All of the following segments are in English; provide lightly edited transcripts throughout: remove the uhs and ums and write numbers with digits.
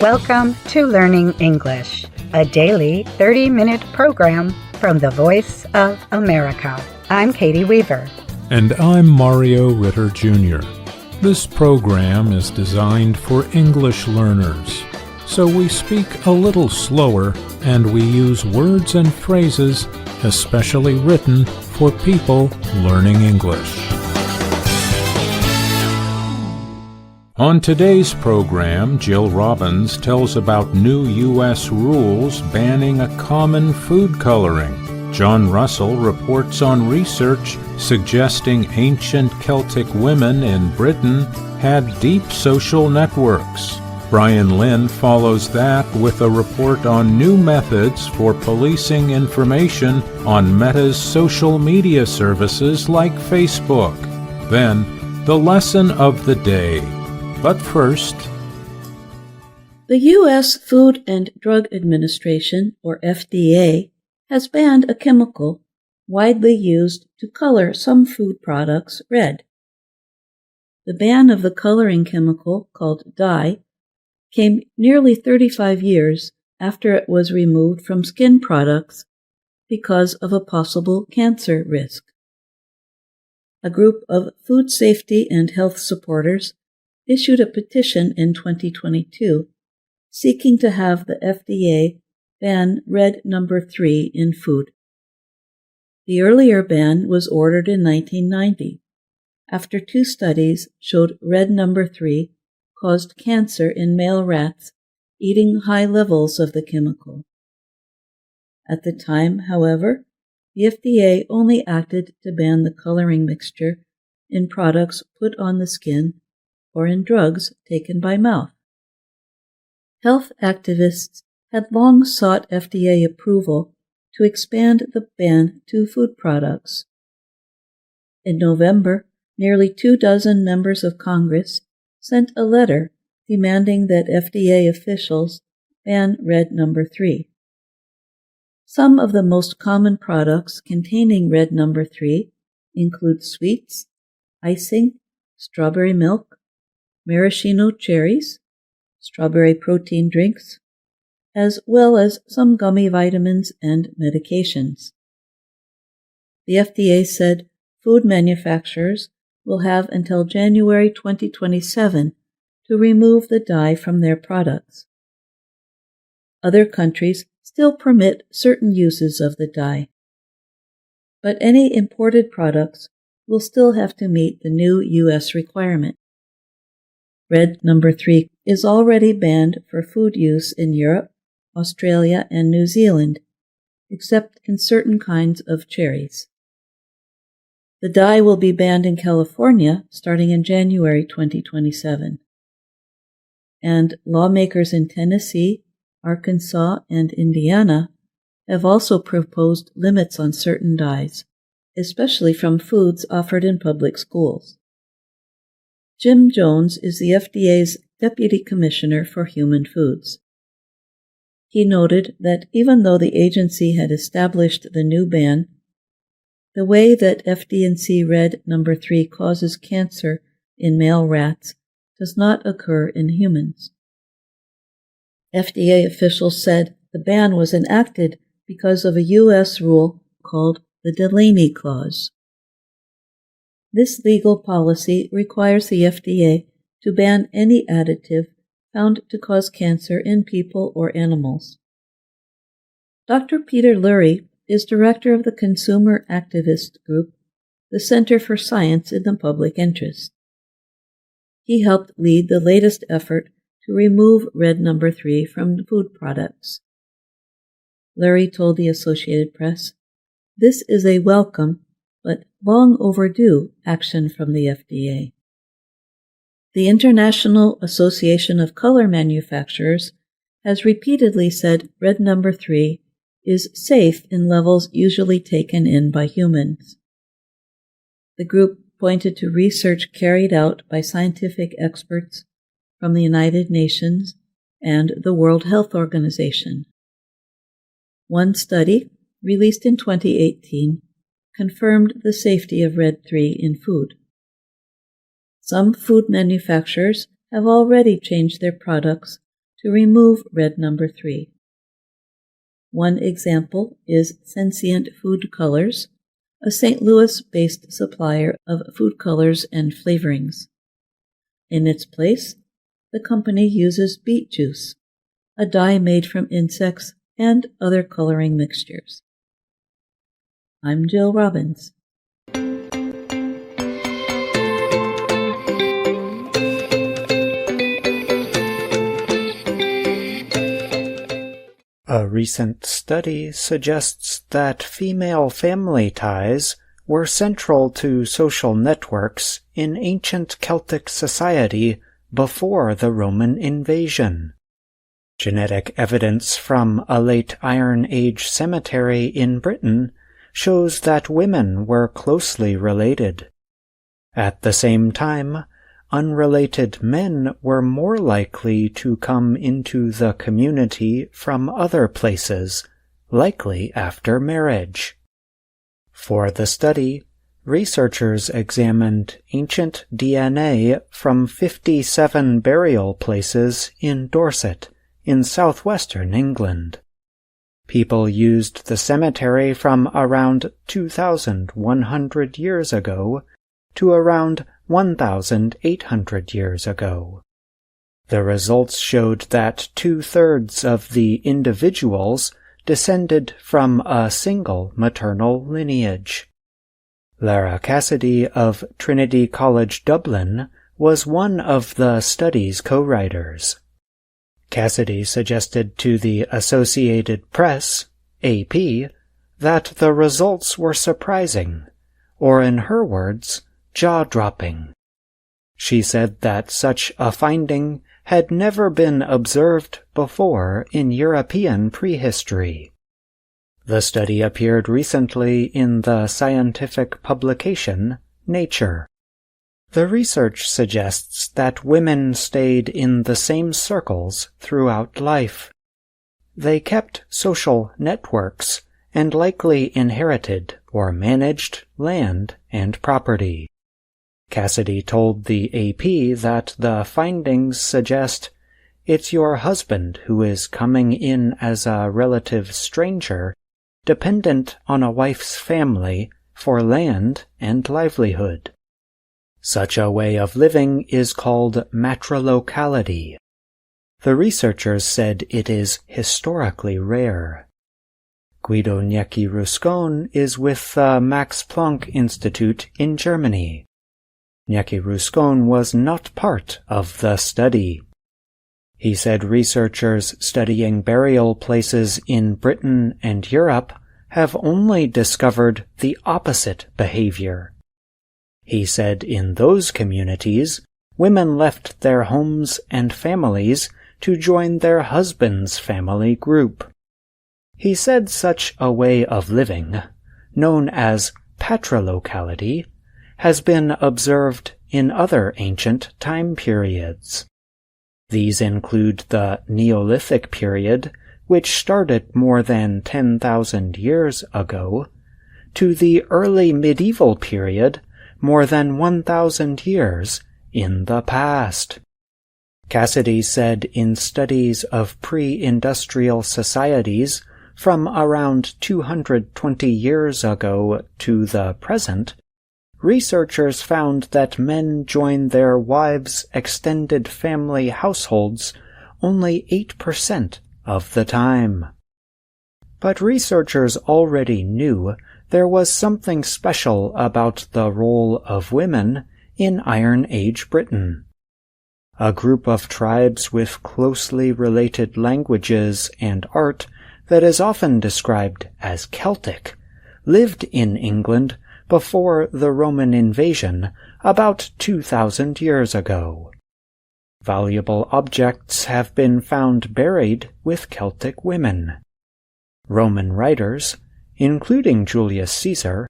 Welcome to Learning English, a daily 30-minute program from the Voice of America. I'm Katie Weaver. And I'm Mario Ritter Jr. This program is designed for English learners, so we speak a little slower and we use words and phrases especially written for people learning English. On today's program, Jill Robbins tells about new U.S. rules banning a common food coloring. John Russell reports on research suggesting ancient Celtic women in Britain had deep social networks. Brian Lynn follows that with a report on new methods for policing information on Meta's social media services like Facebook. Then, the lesson of the day. But first, the U.S. Food and Drug Administration, or FDA, has banned a chemical widely used to color some food products red. The ban of the coloring chemical, called dye, came nearly 35 years after it was removed from skin products because of a possible cancer risk. A group of food safety and health supporters issued a petition in 2022 seeking to have the FDA ban red number 3 in food. The earlier ban was ordered in 1990 after 2 studies showed red number 3 caused cancer in male rats eating high levels of the chemical. At the time, however, the FDA only acted to ban the coloring mixture in products put on the skin or in drugs taken by mouth. Health activists had long sought FDA approval to expand the ban to food products. In November, nearly 24 members of Congress sent a letter demanding that FDA officials ban red number 3. Some of the most common products containing red number 3 include sweets, icing, strawberry milk, maraschino cherries, strawberry protein drinks, as well as some gummy vitamins and medications. The FDA said food manufacturers will have until January 2027 to remove the dye from their products. Other countries still permit certain uses of the dye, but any imported products will still have to meet the new U.S. requirement. Red number 3 is already banned for food use in Europe, Australia, and New Zealand, except in certain kinds of cherries. The dye will be banned in California starting in January 2027. And lawmakers in Tennessee, Arkansas, and Indiana have also proposed limits on certain dyes, especially from foods offered in public schools. Jim Jones is the FDA's Deputy Commissioner for Human Foods. He noted that even though the agency had established the new ban, the way that FD&C red number 3 causes cancer in male rats does not occur in humans. FDA officials said the ban was enacted because of a U.S. rule called the Delaney Clause. This legal policy requires the FDA to ban any additive found to cause cancer in people or animals. Dr. Peter Lurie is director of the consumer activist group, the Center for Science in the Public Interest. He helped lead the latest effort to remove red number 3 from food products. Lurie told the Associated Press, "This is a welcome but long overdue action from the FDA." The International Association of Color Manufacturers has repeatedly said red number 3 is safe in levels usually taken in by humans. The group pointed to research carried out by scientific experts from the United Nations and the World Health Organization. One study, released in 2018, confirmed the safety of red 3 in food. Some food manufacturers have already changed their products to remove red number 3. One example is Sentient Food Colors, a St. Louis-based supplier of food colors and flavorings. In its place, the company uses beet juice, a dye made from insects and other coloring mixtures. I'm Jill Robbins. A recent study suggests that female family ties were central to social networks in ancient Celtic society before the Roman invasion. Genetic evidence from a late Iron Age cemetery in Britain shows that women were closely related. At the same time, unrelated men were more likely to come into the community from other places, likely after marriage. For the study, researchers examined ancient DNA from 57 burial places in Dorset, in southwestern England. People used the cemetery from around 2,100 years ago to around 1,800 years ago. The results showed that 2/3 of the individuals descended from a single maternal lineage. Lara Cassidy of Trinity College Dublin was one of the study's co-writers. Cassidy suggested to the Associated Press, AP, that the results were surprising, or in her words, jaw-dropping. She said that such a finding had never been observed before in European prehistory. The study appeared recently in the scientific publication Nature. The research suggests that women stayed in the same circles throughout life. They kept social networks and likely inherited or managed land and property. Cassidy told the AP that the findings suggest it's your husband who is coming in as a relative stranger, dependent on a wife's family for land and livelihood. Such a way of living is called matrilocality. The researchers said it is historically rare. Guido Gnecchi-Ruscon is with the Max Planck Institute in Germany. Gnecchi-Ruscon was not part of the study. He said researchers studying burial places in Britain and Europe have only discovered the opposite behavior. He said in those communities, women left their homes and families to join their husband's family group. He said such a way of living, known as patrilocality, has been observed in other ancient time periods. These include the Neolithic period, which started more than 10,000 years ago, to the early medieval period, more than 1,000 years in the past. Cassidy said in studies of pre-industrial societies from around 220 years ago to the present, researchers found that men join their wives' extended family households only 8% of the time. But researchers already knew there was something special about the role of women in Iron Age Britain. A group of tribes with closely related languages and art that is often described as Celtic lived in England before the Roman invasion about 2,000 years ago. Valuable objects have been found buried with Celtic women. Roman writers, including Julius Caesar,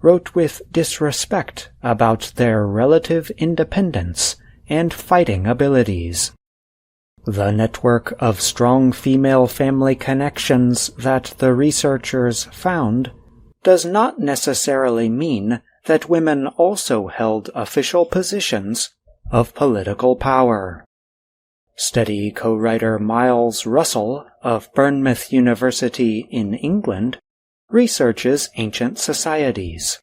wrote with disrespect about their relative independence and fighting abilities. The network of strong female family connections that the researchers found does not necessarily mean that women also held official positions of political power. Study co-writer Miles Russell of Bournemouth University in England researches ancient societies.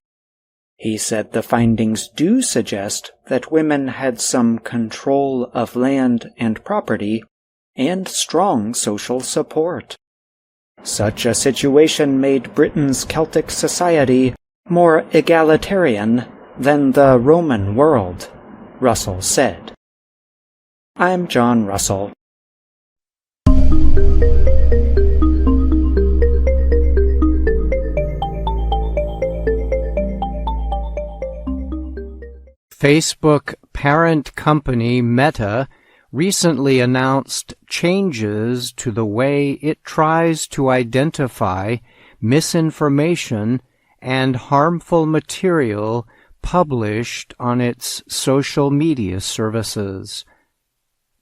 He said the findings do suggest that women had some control of land and property and strong social support. Such a situation made Britain's Celtic society more egalitarian than the Roman world, Russell said. I'm John Russell. Facebook parent company Meta recently announced changes to the way it tries to identify misinformation and harmful material published on its social media services.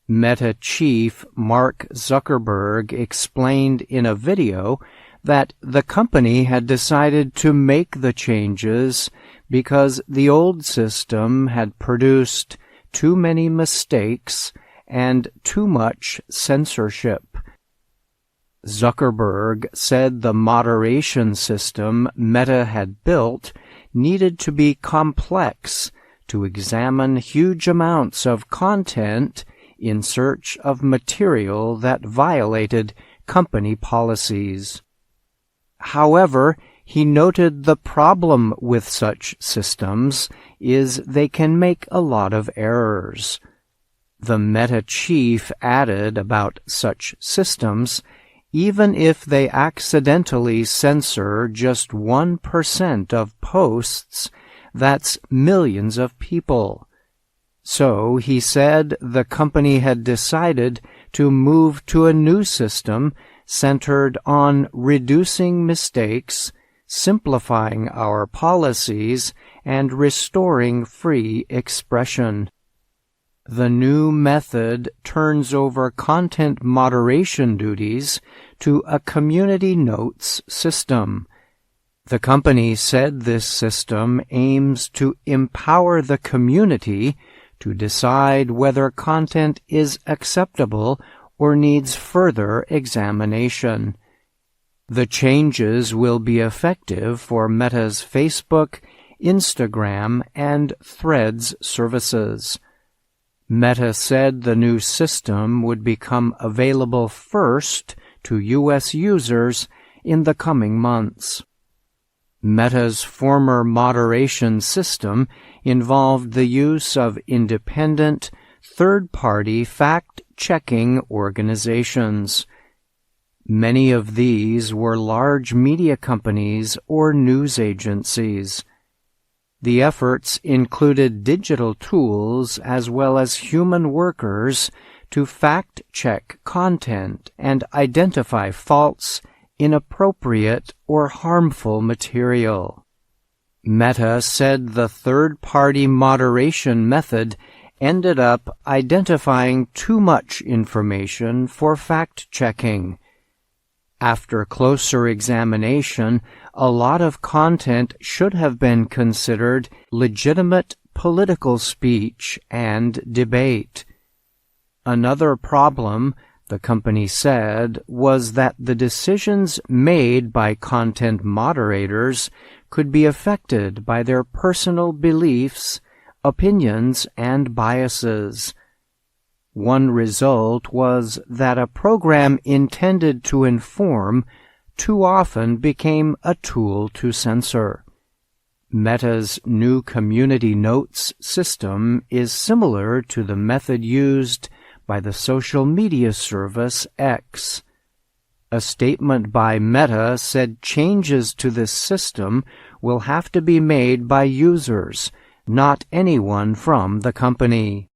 Meta chief Mark Zuckerberg explained in a video that the company had decided to make the changes because the old system had produced too many mistakes and too much censorship. Zuckerberg said the moderation system Meta had built needed to be complex to examine huge amounts of content in search of material that violated company policies. However, he noted the problem with such systems is they can make a lot of errors. The Meta chief added about such systems, even if they accidentally censor just 1% of posts, that's millions of people. So, he said the company had decided to move to a new system centered on reducing mistakes, simplifying our policies, and restoring free expression. The new method turns over content moderation duties to a community notes system. The company said this system aims to empower the community to decide whether content is acceptable or needs further examination. The changes will be effective for Meta's Facebook, Instagram, and Threads services. Meta said the new system would become available first to U.S. users in the coming months. Meta's former moderation system involved the use of independent, third-party fact-checking organizations. Many of these were large media companies or news agencies. The efforts included digital tools as well as human workers to fact-check content and identify false, inappropriate, or harmful material. Meta said the third-party moderation method ended up identifying too much information for fact-checking. After closer examination, a lot of content should have been considered legitimate political speech and debate. Another problem, the company said, was that the decisions made by content moderators could be affected by their personal beliefs, opinions, and biases. One result was that a program intended to inform too often became a tool to censor. Meta's new community notes system is similar to the method used by the social media service X. A statement by Meta said changes to this system will have to be made by users, not anyone from the company.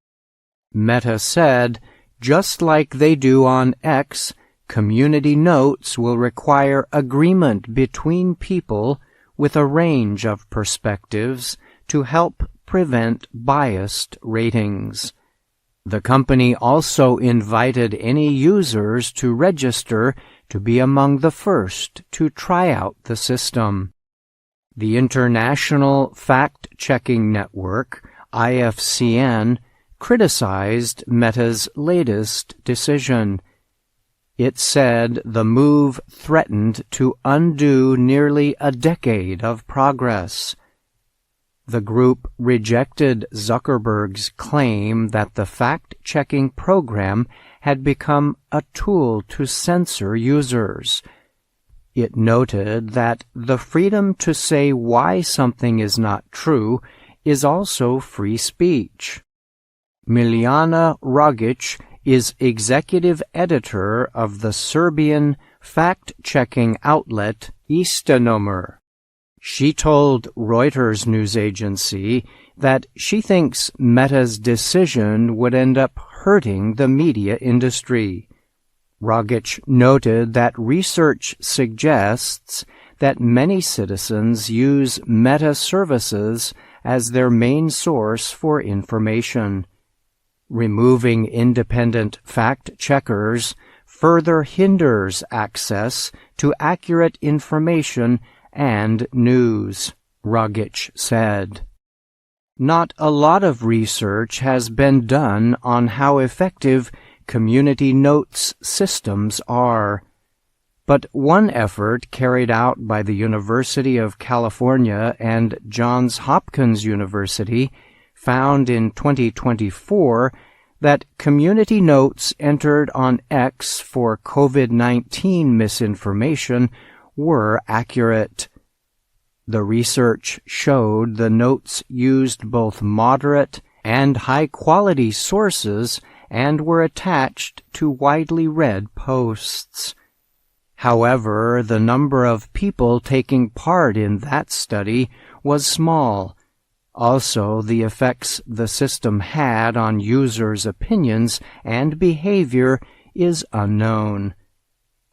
Meta said, just like they do on X, community notes will require agreement between people with a range of perspectives to help prevent biased ratings. The company also invited any users to register to be among the first to try out the system. The International Fact-Checking Network, IFCN, criticized Meta's latest decision. It said the move threatened to undo nearly a decade of progress. The group rejected Zuckerberg's claim that the fact-checking program had become a tool to censor users. It noted that the freedom to say why something is not true is also free speech. Miljana Rogic is executive editor of the Serbian fact-checking outlet Istinomer. She told Reuters news agency that she thinks Meta's decision would end up hurting the media industry. Rogic noted that research suggests that many citizens use Meta services as their main source for information. Removing independent fact-checkers further hinders access to accurate information and news, Rogic said. Not a lot of research has been done on how effective community notes systems are. But one effort carried out by the University of California and Johns Hopkins University found in 2024 that community notes entered on X for COVID-19 misinformation were accurate. The research showed the notes used both moderate and high-quality sources and were attached to widely read posts. However, the number of people taking part in that study was small. Also, the effects the system had on users' opinions and behavior is unknown.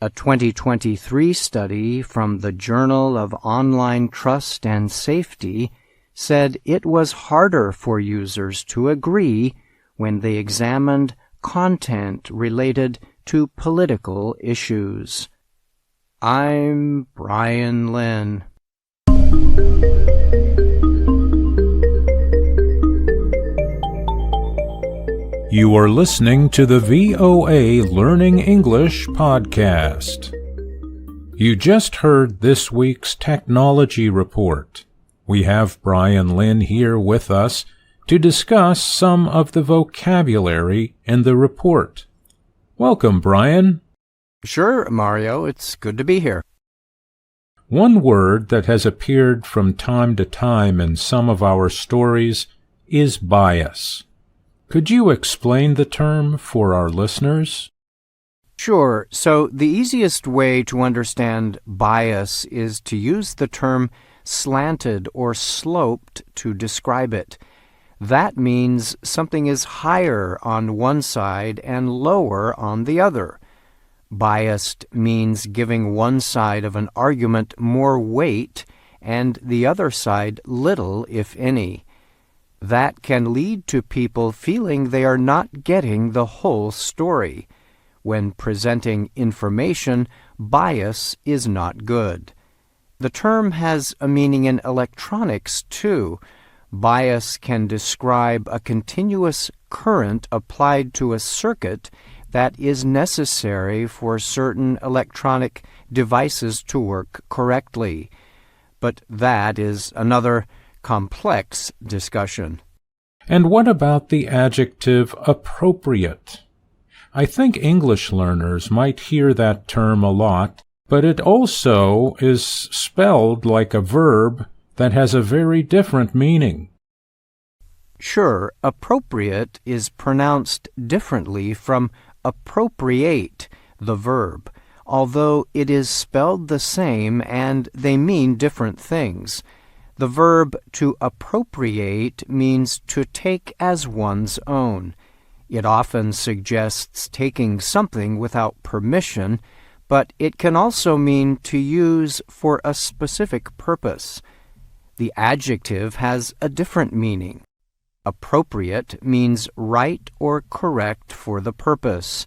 A 2023 study from the Journal of Online Trust and Safety said it was harder for users to agree when they examined content related to political issues. I'm Brian Lynn. You are listening to the VOA Learning English podcast. You just heard this week's technology report. We have Brian Lynn here with us to discuss some of the vocabulary in the report. Welcome, Brian. Sure, Mario. It's good to be here. One word that has appeared from time to time in some of our stories is bias. Could you explain the term for our listeners? Sure. So the easiest way to understand bias is to use the term slanted or sloped to describe it. That means something is higher on one side and lower on the other. Biased means giving one side of an argument more weight and the other side little, if any. That can lead to people feeling they are not getting the whole story. When presenting information, bias is not good. The term has a meaning in electronics, too. Bias can describe a continuous current applied to a circuit that is necessary for certain electronic devices to work correctly. But that is another complex discussion. And what about the adjective appropriate? I think English learners might hear that term a lot, but it also is spelled like a verb that has a very different meaning. Sure, appropriate is pronounced differently from appropriate, the verb, although it is spelled the same and they mean different things. The verb to appropriate means to take as one's own. It often suggests taking something without permission, but it can also mean to use for a specific purpose. The adjective has a different meaning. Appropriate means right or correct for the purpose.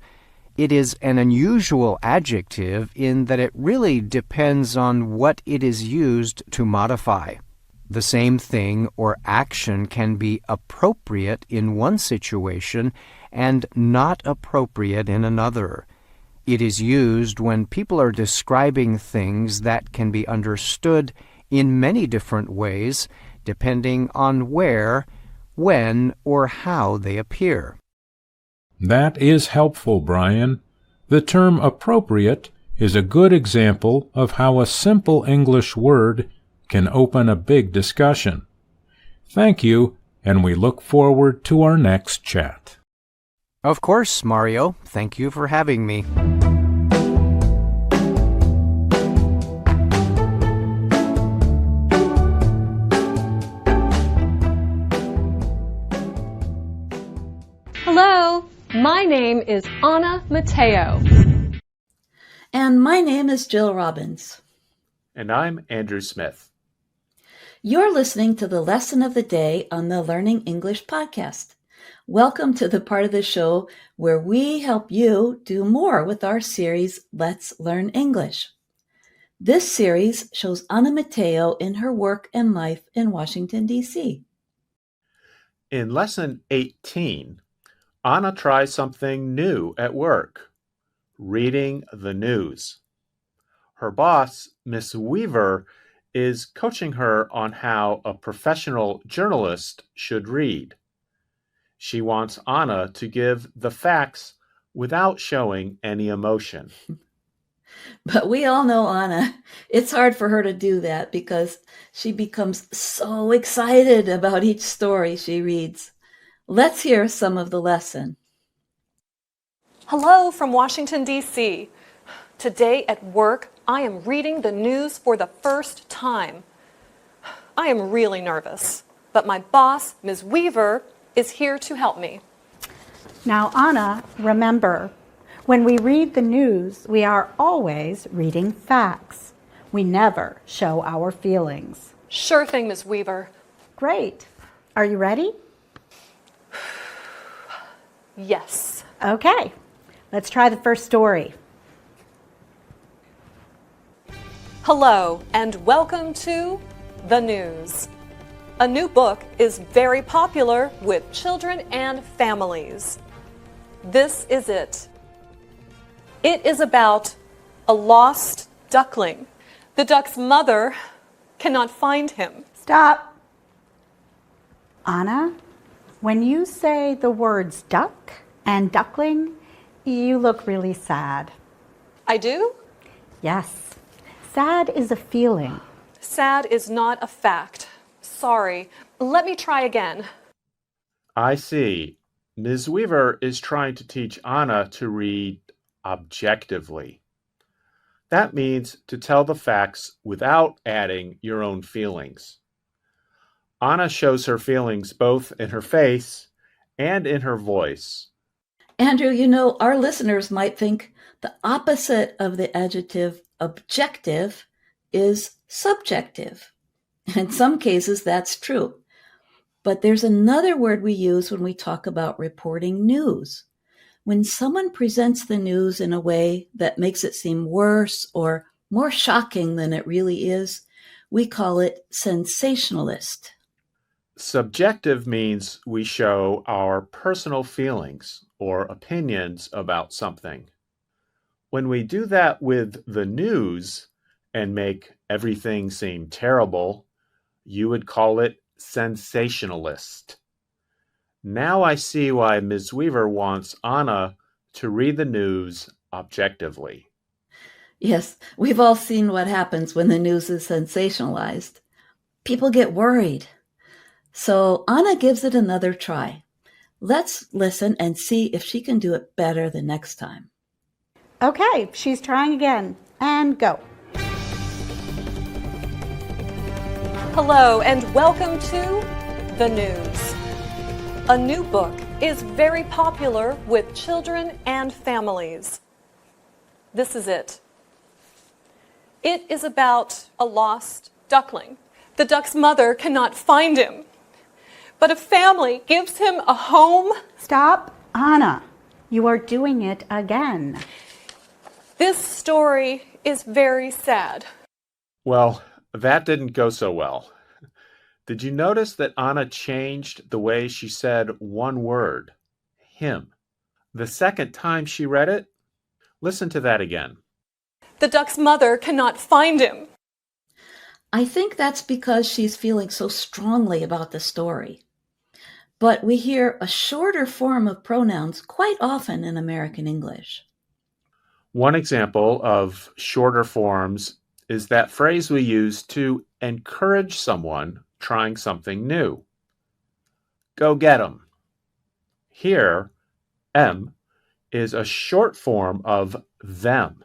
It is an unusual adjective in that it really depends on what it is used to modify. The same thing or action can be appropriate in one situation and not appropriate in another. It is used when people are describing things that can be understood in many different ways, depending on where, when, or how they appear. That is helpful, Brian. The term appropriate is a good example of how a simple English word can open a big discussion. Thank you, and we look forward to our next chat. Of course, Mario. Thank you for having me. Hello, my name is Anna Mateo. And my name is Jill Robbins. And I'm Andrew Smith. You're listening to the lesson of the day on the Learning English podcast. Welcome to the part of the show where we help you do more with our series, Let's Learn English. This series shows Anna Mateo in her work and life in Washington, D.C. In Lesson 18, Anna tries something new at work, reading the news. Her boss, Miss Weaver, is coaching her on how a professional journalist should read. She wants Anna to give the facts without showing any emotion. But we all know Anna. It's hard for her to do that because she becomes so excited about each story she reads. Let's hear some of the lesson. Hello from Washington, D.C. Today at work, I am reading the news for the first time. I am really nervous, but my boss, Ms. Weaver, is here to help me. Now, Anna, remember, when we read the news, we are always reading facts. We never show our feelings. Sure thing, Ms. Weaver. Great. Are you ready? Yes. Okay. Let's try the first story. Hello, and welcome to the news. A new book is very popular with children and families. This is it. It is about a lost duckling. The duck's mother cannot find him. Stop. Anna, when you say the words duck and duckling, you look really sad. I do? Yes. Sad is a feeling. Sad is not a fact. Sorry. Let me try again. I see. Ms. Weaver is trying to teach Anna to read objectively. That means to tell the facts without adding your own feelings. Anna shows her feelings both in her face and in her voice. Andrew, you know, our listeners might think the opposite of the adjective objective is subjective. In some cases, that's true. But there's another word we use when we talk about reporting news. When someone presents the news in a way that makes it seem worse or more shocking than it really is, we call it sensationalist. Subjective means we show our personal feelings or opinions about something. When we do that with the news and make everything seem terrible, you would call it sensationalist. Now I see why Ms. Weaver wants Anna to read the news objectively. Yes, we've all seen what happens when the news is sensationalized. People get worried. So Anna gives it another try. Let's listen and see if she can do it better the next time. Okay, she's trying again. And go. Hello, and welcome to the news. A new book is very popular with children and families. This is it. It is about a lost duckling. The duck's mother cannot find him, but a family gives him a home. Stop, Anna. You are doing it again. This story is very sad. Well, that didn't go so well. Did you notice that Anna changed the way she said one word, him, the second time she read it? Listen to that again. The duck's mother cannot find him. I think that's because she's feeling so strongly about the story. But we hear a shorter form of pronouns quite often in American English. One example of shorter forms is that phrase we use to encourage someone trying something new. Go get 'em. Here, M is a short form of them.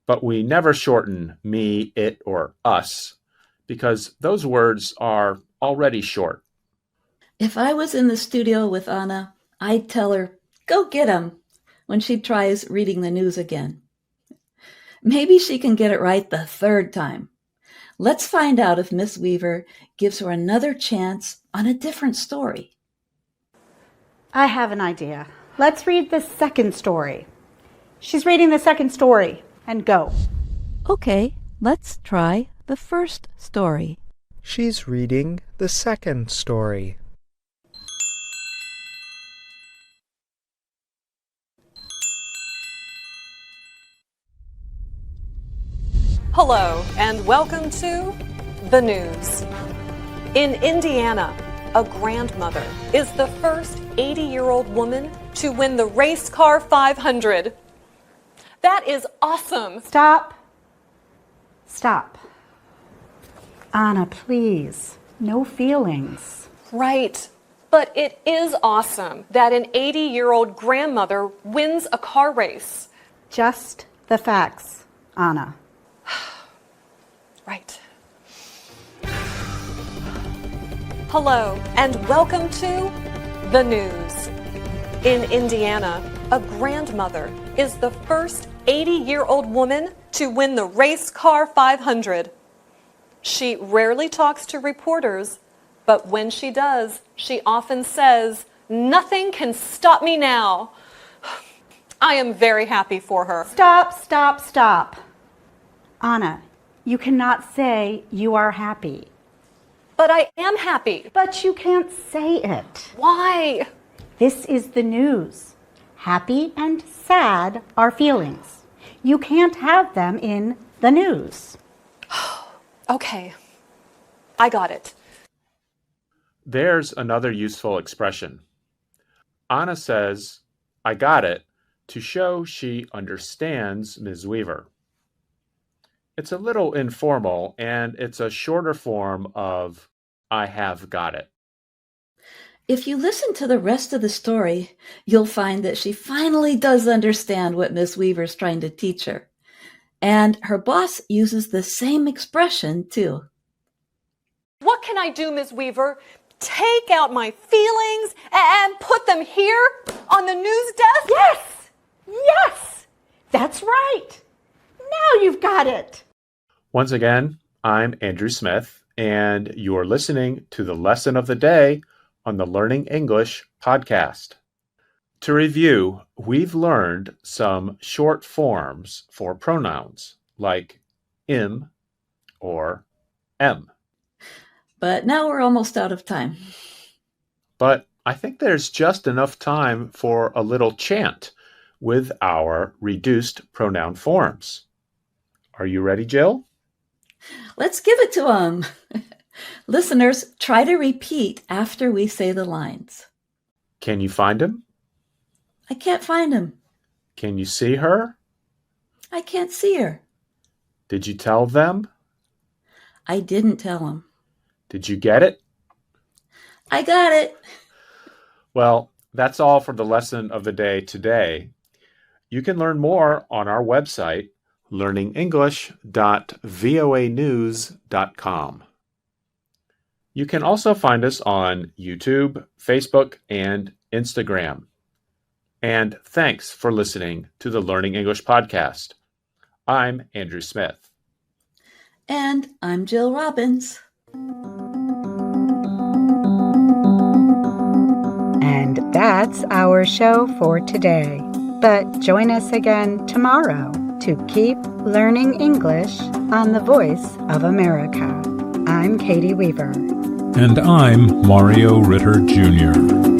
But we never shorten me, it, or us because those words are already short. If I was in the studio with Anna, I'd tell her, go get 'em, when she tries reading the news again. Maybe she can get it right the third time. Let's find out if Miss Weaver gives her another chance on a different story. I have an idea. Let's read the second story. She's reading the second story, and go. Okay, let's try the first story. She's reading the second story. Hello, and welcome to the news. In Indiana, a grandmother is the first 80-year-old woman to win the race car 500. That is awesome. Stop. Stop. Anna, please. No feelings. Right. But it is awesome that an 80-year-old grandmother wins a car race. Just the facts, Anna. Right. Hello, and welcome to the news. In Indiana, a grandmother is the first 80-year-old woman to win the race car 500. She rarely talks to reporters, but when she does, she often says, "Nothing can stop me now." I am very happy for her. Stop, stop, stop. Anna, you cannot say you are happy. But I am happy. But you can't say it. Why? This is the news. Happy and sad are feelings. You can't have them in the news. Okay, I got it. There's another useful expression. Anna says, I got it, to show she understands Ms. Weaver. It's a little informal, and it's a shorter form of I have got it. If you listen to the rest of the story, you'll find that she finally does understand what Miss Weaver's trying to teach her. And her boss uses the same expression, too. What can I do, Ms. Weaver? Take out my feelings and put them here on the news desk? Yes! Yes! That's right! Now you've got it! Once again, I'm Andrew Smith, and you're listening to the lesson of the day on the Learning English podcast. To review, we've learned some short forms for pronouns like im or em. But now we're almost out of time. But I think there's just enough time for a little chant with our reduced pronoun forms. Are you ready, Jill? Let's give it to them. Listeners, try to repeat after we say the lines. Can you find him? I can't find him. Can you see her? I can't see her. Did you tell them? I didn't tell him. Did you get it? I got it. Well, that's all for the lesson of the day today. You can learn more on our website, learningenglish.voanews.com. You can also find us on YouTube, Facebook, and Instagram. And thanks for listening to the Learning English podcast. I'm Andrew Smith. And I'm Jill Robbins. And that's our show for today. But join us again tomorrow to keep learning English on the Voice of America. I'm Katie Weaver. And I'm Mario Ritter Jr.